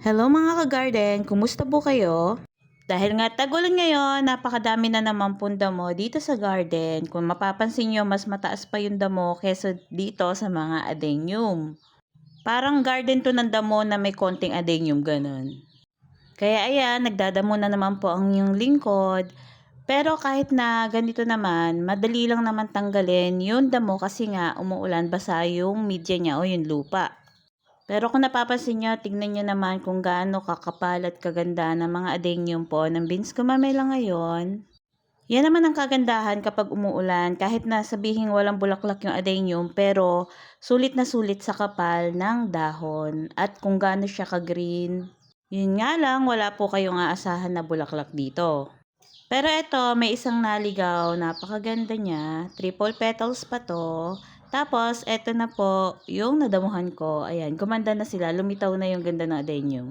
Hello mga ka-garden, kumusta po kayo? Dahil nga tag-ulan ngayon, napakadami na naman pong damo dito sa garden. Kung mapapansin nyo, mas mataas pa yung damo kesa dito sa mga adenium. Parang garden to ng damo na may konting adenium ganun. Kaya ayan, nagdadamo na naman po ang yung lingkod. Pero kahit na ganito naman, madali lang naman tanggalin yung damo kasi nga umuulan, basa yung media niya o yung lupa. Pero kung napapansin nyo, tignan nyo naman kung gaano kakapal at kaganda ng mga adenium po ng beans kumamela ngayon. Yan naman ang kagandahan kapag umuulan, kahit na sabihin walang bulaklak yung adenium, pero sulit na sulit sa kapal ng dahon at kung gaano siya ka-green. Yun nga lang, wala po kayong aasahan na bulaklak dito. Pero ito, may isang naligaw, napakaganda niya. Triple petals pa to. Tapos, eto na po, yung nadamuhan ko. Ayan, gumanda na sila. Lumitaw na yung ganda ng adenium.